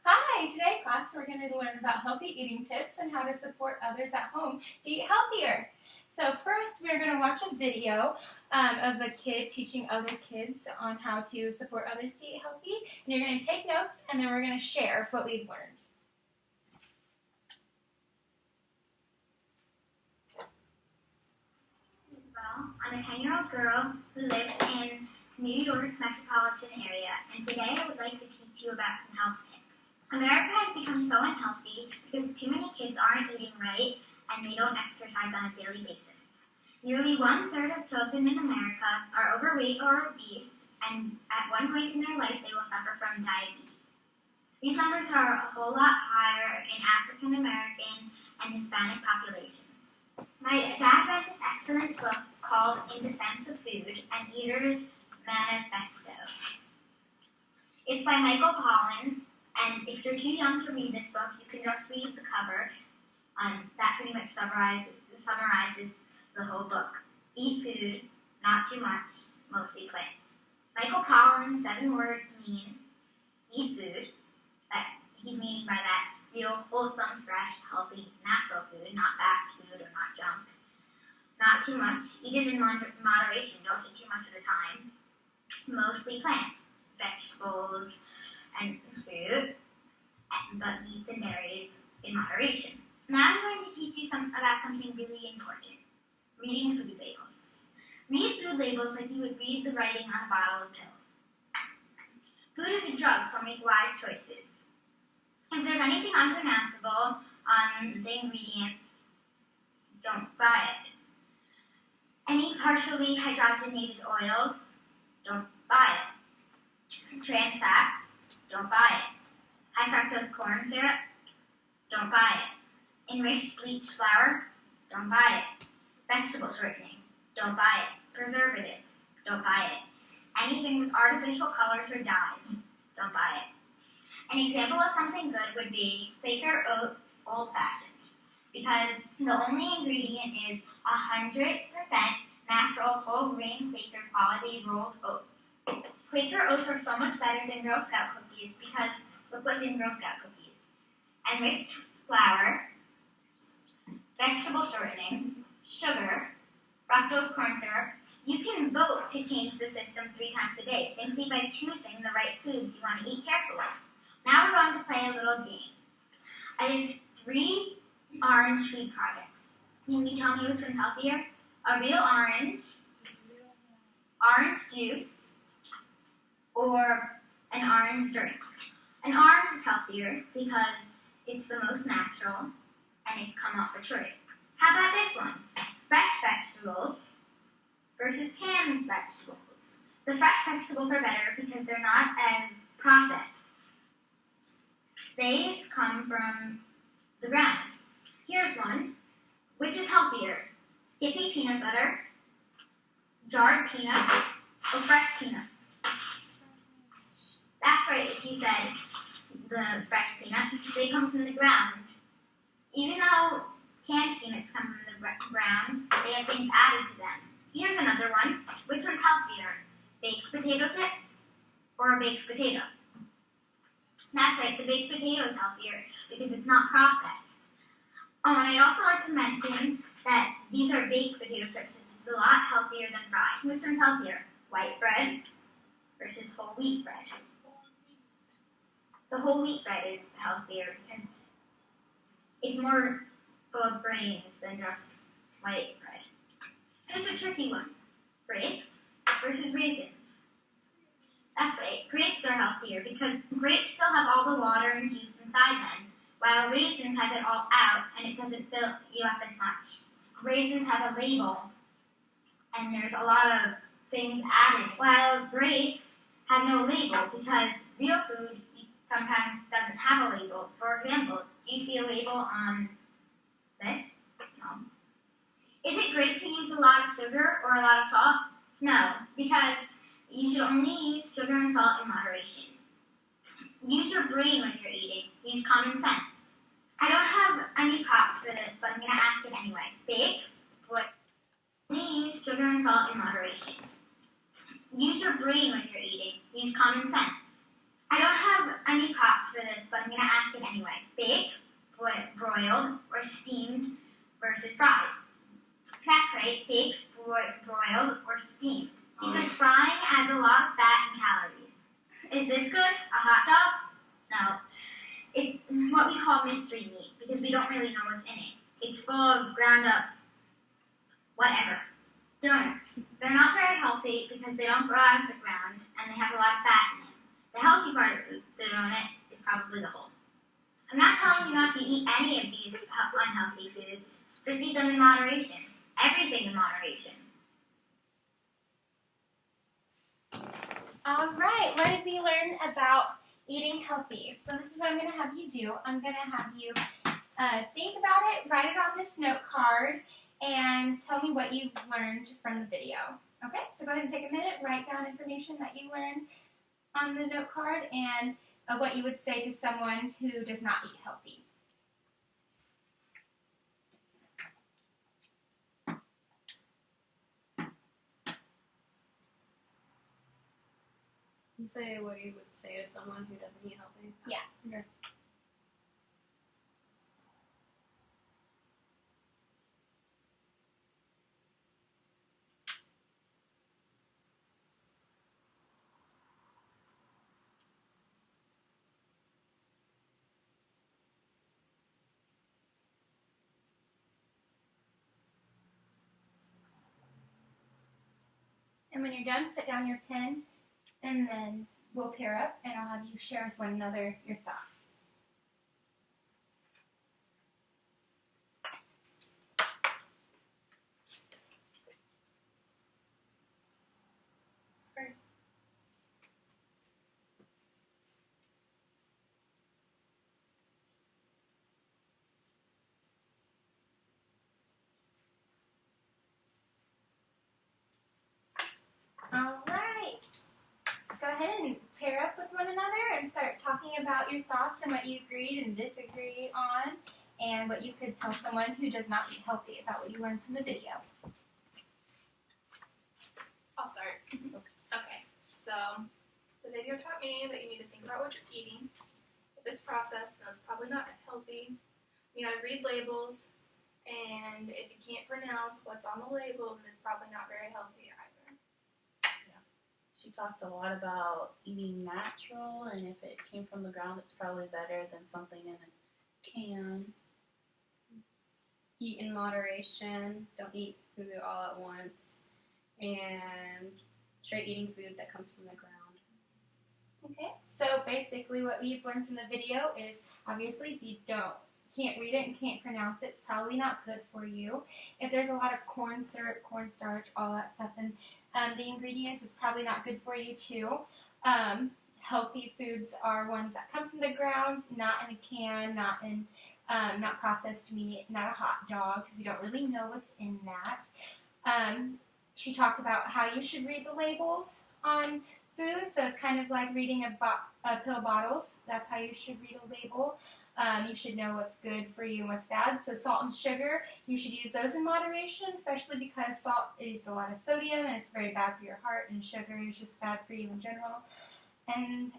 Hi, today class we're going to learn about healthy eating tips and how to support others at home to eat healthier. So first we're going to watch a video of a kid teaching other kids on how to support others to eat healthy. And you're going to take notes and then we're going to share what we've learned. Well, I'm a 10-year-old girl who lives in New York metropolitan area, and today I would like to teach you about some health tips. America has become so unhealthy because too many kids aren't eating right and they don't exercise on a daily basis. Nearly 1/3 of children in America are overweight or obese, and at one point in their life they will suffer from diabetes. These numbers are a whole lot higher in African American and Hispanic populations. My dad read this excellent book called In Defense of Food, An Eater's Manifesto. It's by Michael Pollan, and if you're too young to read this book, you can just read the cover. That pretty much summarizes the whole book. Eat food, not too much, mostly plants. Michael Pollan's 7 words mean eat food. That he's meaning by that real, wholesome, fresh, healthy, natural food, not fast food or not junk. Not too much, eat it in moderation, don't eat too much at a time. Mostly plants, vegetables, and fruit, but meats and berries in moderation. Now I'm going to teach you about something really important, reading food labels. Read food labels like you would read the writing on a bottle of pills. Food is a drug, so make wise choices. If there's anything unpronounceable on the ingredients, don't buy it. Any partially hydrogenated oils, don't buy it. Trans fats, don't buy it. High fructose corn syrup, don't buy it. Enriched bleached flour, don't buy it. Vegetable shortening, don't buy it. Preservatives, don't buy it. Anything with artificial colors or dyes, don't buy it. An example of something good would be Quaker Oats Old Fashioned, because the only ingredient is 100% natural whole grain Quaker quality rolled oats. Quaker oats are so much better than Girl Scout cookies because look what's in Girl Scout cookies. Enriched flour, vegetable shortening, sugar, fructose corn syrup. You can vote to change the system 3 times a day simply by choosing the right foods you want to eat carefully. Now we're going to play a little game. I have 3 orange food products. Can you tell me which one's healthier? A real orange juice, or an orange drink. An orange is healthier because it's the most natural and it's come off a tree. How about this one? Fresh vegetables versus canned vegetables. The fresh vegetables are better because they're not as processed. They come from the ground. Here's one. Which is healthier? Skippy peanut butter, jarred peanuts, or fresh peanuts? That's right, if you said the fresh peanuts, they come from the ground. Even though canned peanuts come from the ground, they have things added to them. Here's another one. Which one's healthier? Baked potato chips or a baked potato? That's right, the baked potato is healthier because it's not processed. I'd also like to mention that these are baked potato chips, which is a lot healthier than fried. Which one's healthier? White bread versus whole wheat bread. The whole wheat bread is healthier because it's more full of grains than just white bread. Here's a tricky one. Grapes versus raisins. That's right, grapes are healthier because grapes still have all the water and juice inside them, while raisins have it all out and it doesn't fill you up as much. Raisins have a label and there's a lot of things added, while grapes have no label because real food sometimes doesn't have a label. For example, do you see a label on this? No. Is it great to use a lot of sugar or a lot of salt? No, because you should only use sugar and salt in moderation. Use your brain when you're eating. Use common sense. I don't have any props for this, but I'm going to ask it anyway. Baked, what? Only use sugar and salt in moderation. Use your brain when you're eating. Use common sense. I don't have any props for this, but I'm going to broiled or steamed versus fried. That's right, baked, broiled, or steamed. Because frying adds a lot of fat and calories. Is this good? A hot dog? No. It's what we call mystery meat because we don't really know what's in it. It's full of ground up whatever. Donuts. They're not very healthy because they don't grow out of the ground and they have a lot of fat in them. The healthy part of the donut is probably the hole. I'm not telling you not to eat any of these unhealthy foods. Just eat them in moderation. Everything in moderation. All right, what did we learn about eating healthy? So this is what I'm going to have you do. I'm going to have you think about it, write it on this note card, and tell me what you've learned from the video. Okay, so go ahead and take a minute, write down information that you learned on the note card and what you would say to someone who does not eat healthy. You say what you would say to someone who doesn't eat healthy? Yeah. Okay. And when you're done, put down your pen, and then we'll pair up, and I'll have you share with one another your thoughts. All right. Go ahead and pair up with one another and start talking about your thoughts and what you agreed and disagreed on, and what you could tell someone who does not eat healthy about what you learned from the video. I'll start. Okay, so the video taught me that you need to think about what you're eating. If it's processed, then it's probably not healthy. You gotta read labels, and if you can't pronounce what's on the label, then it's probably not very healthy either. She talked a lot about eating natural, and if it came from the ground, it's probably better than something in a can. Eat in moderation. Don't eat food all at once. And try eating food that comes from the ground. Okay, so basically what we've learned from the video is obviously if you can't read it and can't pronounce it, it's probably not good for you. If there's a lot of corn syrup, cornstarch, all that stuff in the ingredients, it's probably not good for you too. Healthy foods are ones that come from the ground, not in a can, not processed meat, not a hot dog, because we don't really know what's in that. She talked about how you should read the labels on food, so it's kind of like reading a pill bottles. That's how you should read a label. You should know what's good for you and what's bad. So salt and sugar, you should use those in moderation, especially because salt is a lot of sodium and it's very bad for your heart, and sugar is just bad for you in general. And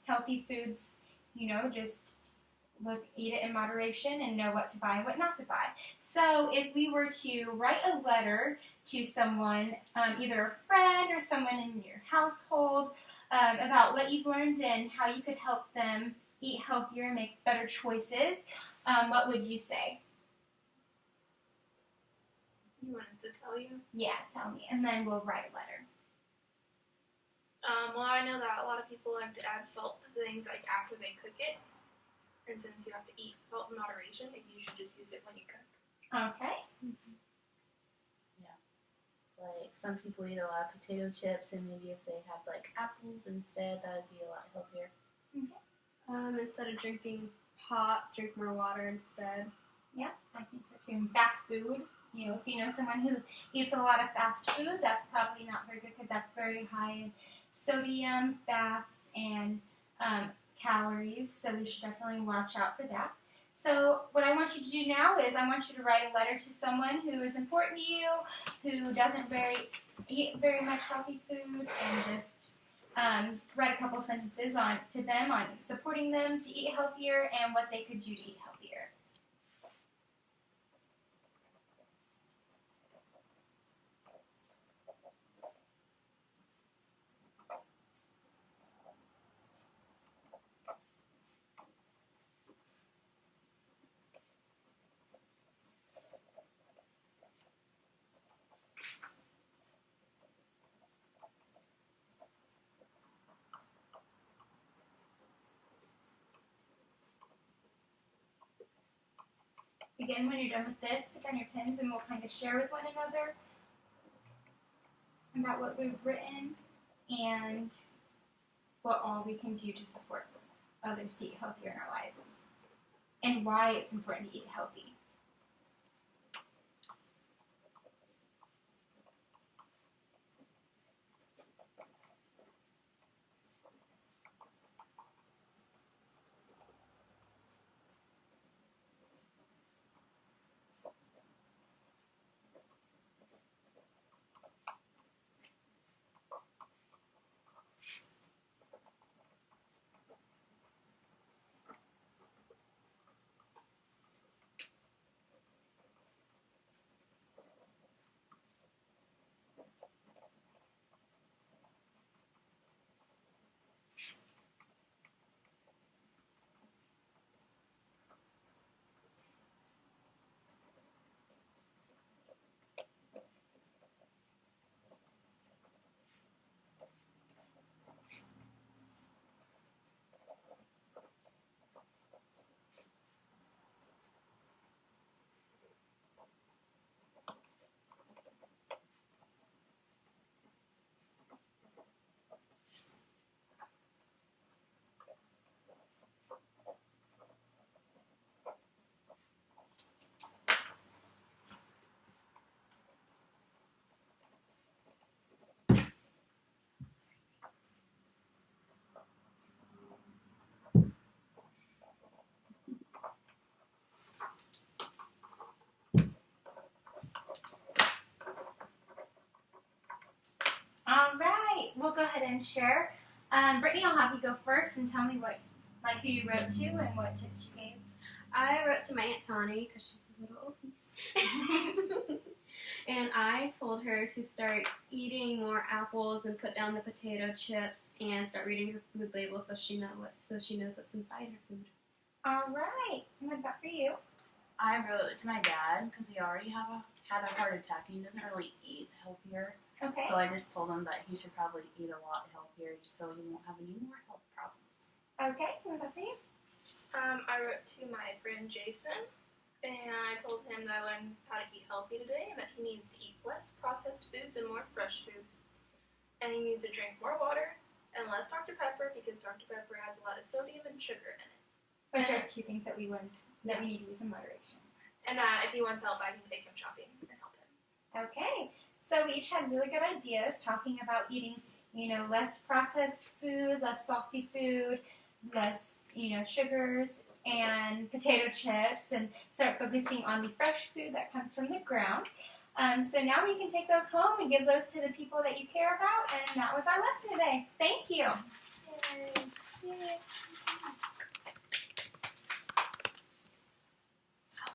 healthy foods, just eat it in moderation and know what to buy and what not to buy. So if we were to write a letter to someone, either a friend or someone in your household, about what you've learned and how you could help them eat healthier and make better choices, what would you say? You wanted to tell you? Yeah, tell me, and then we'll write a letter. Well, I know that a lot of people like to add salt to things like after they cook it. And since you have to eat salt in moderation, maybe you should just use it when you cook. Okay. Yeah. Like some people eat a lot of potato chips, and maybe if they have like apples instead, that would be a lot healthier. Okay. Instead of drinking hot, drink more water instead. Yeah, I think so too. And fast food, if you know someone who eats a lot of fast food, that's probably not very good because that's very high in sodium, fats, and calories. So we should definitely watch out for that. So what I want you to do now is I want you to write a letter to someone who is important to you, who doesn't eat very much healthy food, and just write a couple sentences to them on supporting them to eat healthier and what they could do to eat healthier. again, when you're done with this, put down your pens and we'll kind of share with one another about what we've written and what all we can do to support others to eat healthier in our lives and why it's important to eat healthy. All right, we'll go ahead and share. Brittany, I'll have you go first and tell me who you wrote to and what tips you gave. I wrote to my Aunt Tawny because she's a little obese. And I told her to start eating more apples and put down the potato chips and start reading her food labels so she knows what's inside her food. All right, and what about for you? I wrote to my dad because he already had a heart attack and he doesn't really eat healthier. Okay. So I just told him that he should probably eat a lot healthier just so he won't have any more health problems. Okay, what about for you? I wrote to my friend Jason, and I told him that I learned how to eat healthy today and that he needs to eat less processed foods and more fresh foods. And he needs to drink more water and less Dr. Pepper because Dr. Pepper has a lot of sodium and sugar in it. Which are two things that we need to use in moderation. And if he wants help, I can take him shopping and help him. Okay, so we each had really good ideas talking about eating, less processed food, less salty food, less, sugars and potato chips, and start focusing on the fresh food that comes from the ground. So now we can take those home and give those to the people that you care about, and that was our lesson today. Thank you. Yay. Yay.